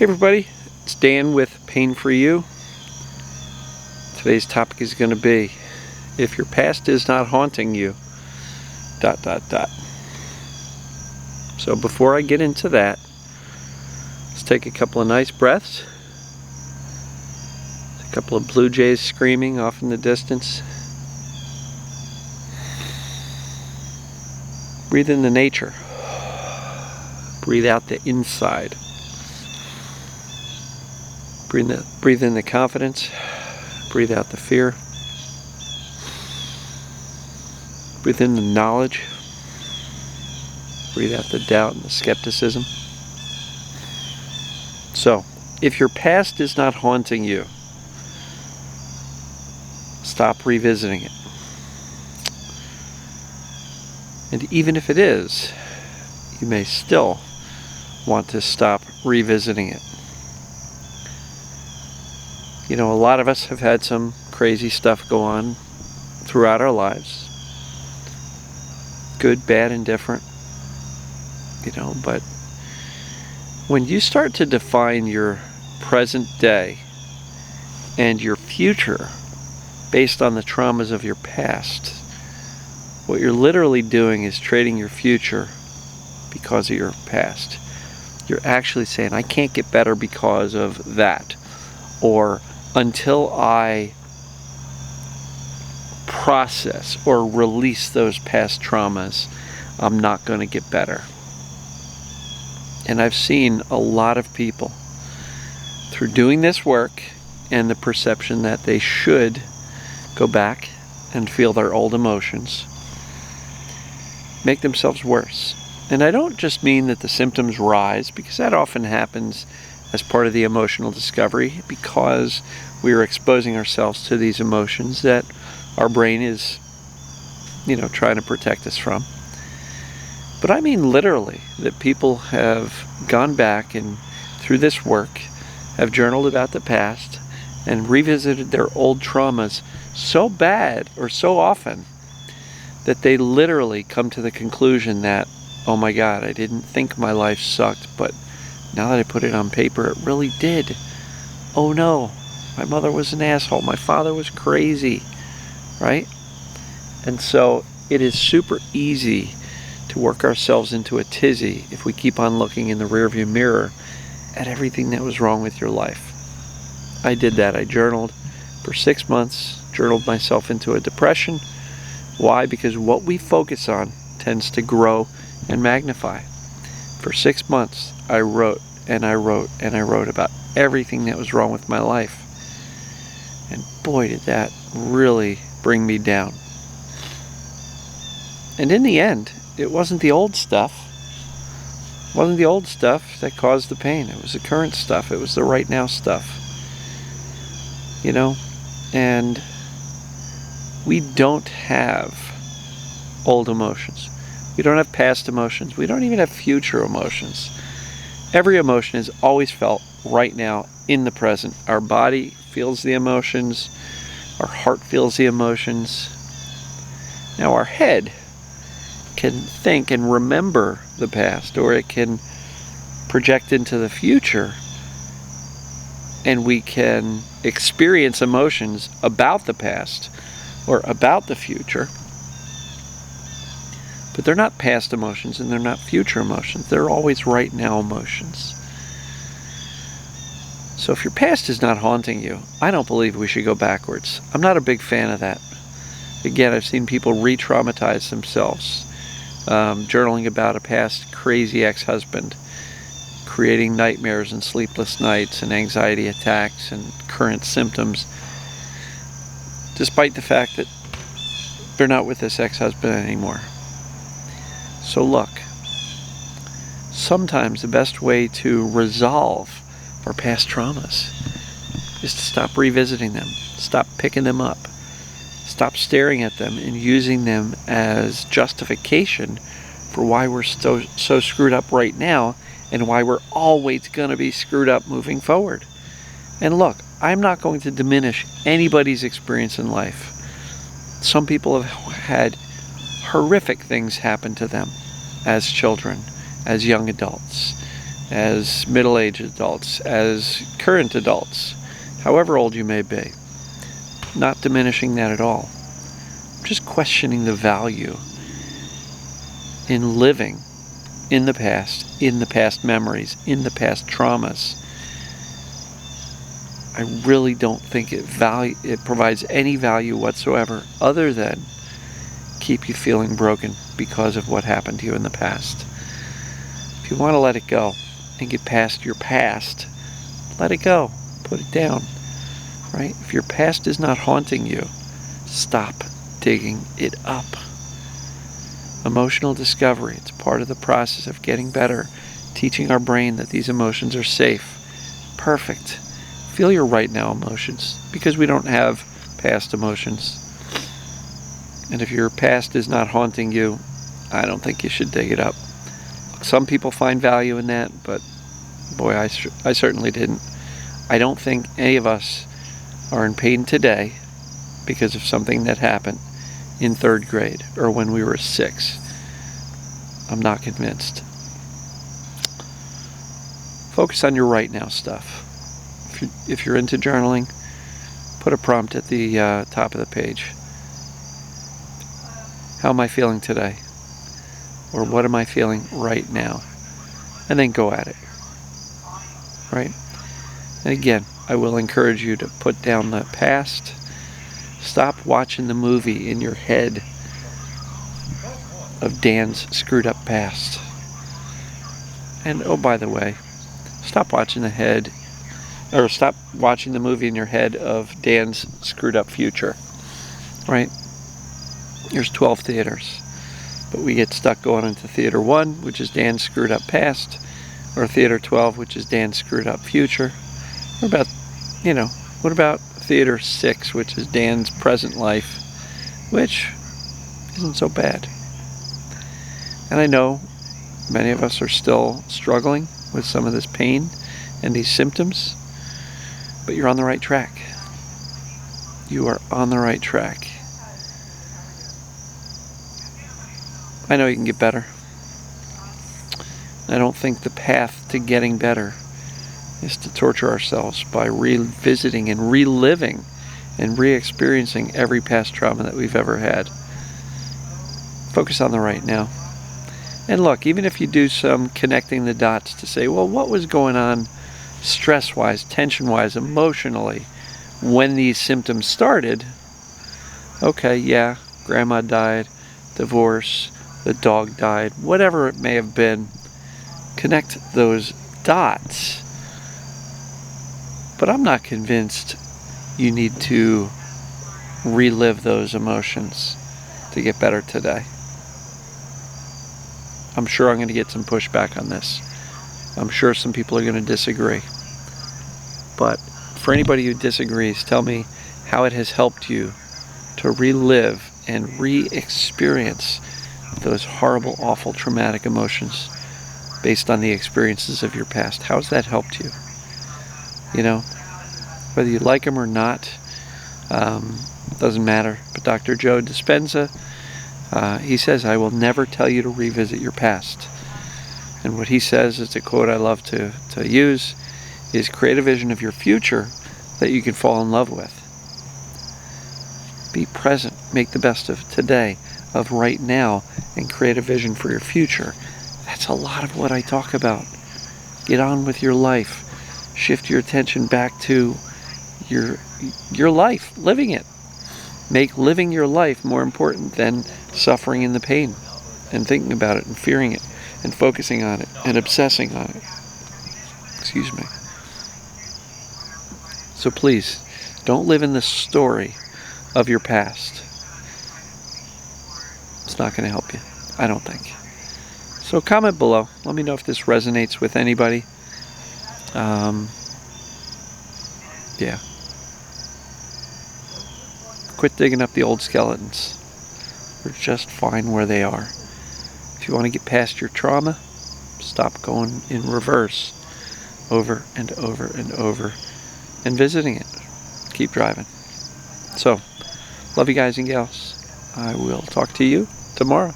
Hey everybody, it's Dan with Pain For You. Today's topic is going to be, if your past is not haunting you, ... So before I get into that, let's take a couple of nice breaths. A couple of blue jays screaming off in the distance. Breathe in the nature. Breathe out the inside. Breathe in the confidence. Breathe out the fear. Breathe in the knowledge. Breathe out the doubt and the skepticism. So, if your past is not haunting you, stop revisiting it. And even if it is, you may still want to stop revisiting it. You know, a lot of us have had some crazy stuff go on throughout our lives. Good, bad, and different. You know, but when you start to define your present day and your future based on the traumas of your past, what you're literally doing is trading your future because of your past. You're actually saying, I can't get better because of that. Or until I process or release those past traumas, I'm not going to get better. And I've seen a lot of people through doing this work and the perception that they should go back and feel their old emotions, make themselves worse. And I don't just mean that the symptoms rise, because that often happens as part of the emotional discovery, because we are exposing ourselves to these emotions that our brain is, trying to protect us from. But I mean literally that people have gone back and through this work have journaled about the past and revisited their old traumas so bad or so often that they literally come to the conclusion that, oh my God, I didn't think my life sucked, but now that I put it on paper, it really did. Oh no, my mother was an asshole, my father was crazy, right? And so it is super easy to work ourselves into a tizzy if we keep on looking in the rearview mirror at everything that was wrong with your life. I did that. I journaled for 6 months, journaled myself into a depression. Why? Because what we focus on tends to grow and magnify. For 6 months, I wrote and I wrote and I wrote about everything that was wrong with my life. And boy, did that really bring me down. And in the end, it wasn't the old stuff. It wasn't the old stuff that caused the pain. It was the current stuff. It was the right now stuff. And we don't have old emotions. We don't have past emotions. We don't even have future emotions. Every emotion is always felt right now in the present. Our body feels the emotions. Our heart feels the emotions. Now our head can think and remember the past, or it can project into the future, and we can experience emotions about the past or about the future. But they're not past emotions and they're not future emotions. They're always right now emotions. So if your past is not haunting you, I don't believe we should go backwards. I'm not a big fan of that. Again, I've seen people re-traumatize themselves, journaling about a past crazy ex-husband, creating nightmares and sleepless nights and anxiety attacks and current symptoms, despite the fact that they're not with this ex-husband anymore. So look, sometimes the best way to resolve our past traumas is to stop revisiting them, stop picking them up, stop staring at them and using them as justification for why we're so screwed up right now and why we're always going to be screwed up moving forward. And look, I'm not going to diminish anybody's experience in life. Some people have had horrific things happen to them as children, as young adults, as middle-aged adults, as current adults, however old you may be. Not diminishing that at all. Just questioning the value in living in the past memories, in the past traumas. I really don't think it provides any value whatsoever other than keep you feeling broken because of what happened to you in the past. If you want to let it go and get past your past, let it go. Put it down. Right? If your past is not haunting you, stop digging it up. Emotional discovery, it's part of the process of getting better, teaching our brain that these emotions are safe. Perfect. Feel your right now emotions, because we don't have past emotions. And if your past is not haunting you, I don't think you should dig it up. Some people find value in that, but boy, I certainly didn't. I don't think any of us are in pain today because of something that happened in 3rd grade or when we were 6. I'm not convinced. Focus on your right now stuff. If you're into journaling, put a prompt at the top of the page. How am I feeling today? Or what am I feeling right now? And then go at it. Right? And again, I will encourage you to put down the past. Stop watching the movie in your head of Dan's screwed up past. And oh, by the way, stop watching the movie in your head of Dan's screwed up future. Right? There's 12 theaters. But we get stuck going into Theater 1, which is Dan's screwed up past, or Theater 12, which is Dan's screwed up future. What about Theater 6, which is Dan's present life, which isn't so bad. And I know many of us are still struggling with some of this pain and these symptoms, but you're on the right track. You are on the right track. I know you can get better. I don't think the path to getting better is to torture ourselves by revisiting and reliving and re-experiencing every past trauma that we've ever had. Focus on the right now. And look, even if you do some connecting the dots to say, well, what was going on stress-wise, tension-wise, emotionally when these symptoms started? Okay, yeah, grandma died, divorce, the dog died, whatever it may have been. Connect those dots. But I'm not convinced you need to relive those emotions to get better today. I'm sure I'm going to get some pushback on this. I'm sure some people are going to disagree. But for anybody who disagrees, tell me how it has helped you to relive and re-experience those horrible, awful, traumatic emotions based on the experiences of your past. How has that helped you? You know, whether you like them or not, doesn't matter. But Dr. Joe Dispenza, he says, I will never tell you to revisit your past. And what he says, it's a quote I love to use, is create a vision of your future that you can fall in love with. Be present. Make the best of today, of right now, and create a vision for your future. That's a lot of what I talk about. Get on with your life. Shift your attention back to your life, living it. Make living your life more important than suffering in the pain and thinking about it and fearing it and focusing on it and obsessing on it. Excuse me. So please, don't live in the story of your past. It's not going to help you, I don't think. So comment below. Let me know if this resonates with anybody. Yeah. Quit digging up the old skeletons. They're just fine where they are. If you want to get past your trauma, stop going in reverse over and over and over and visiting it. Keep driving. So, love you guys and gals. I will talk to you tomorrow.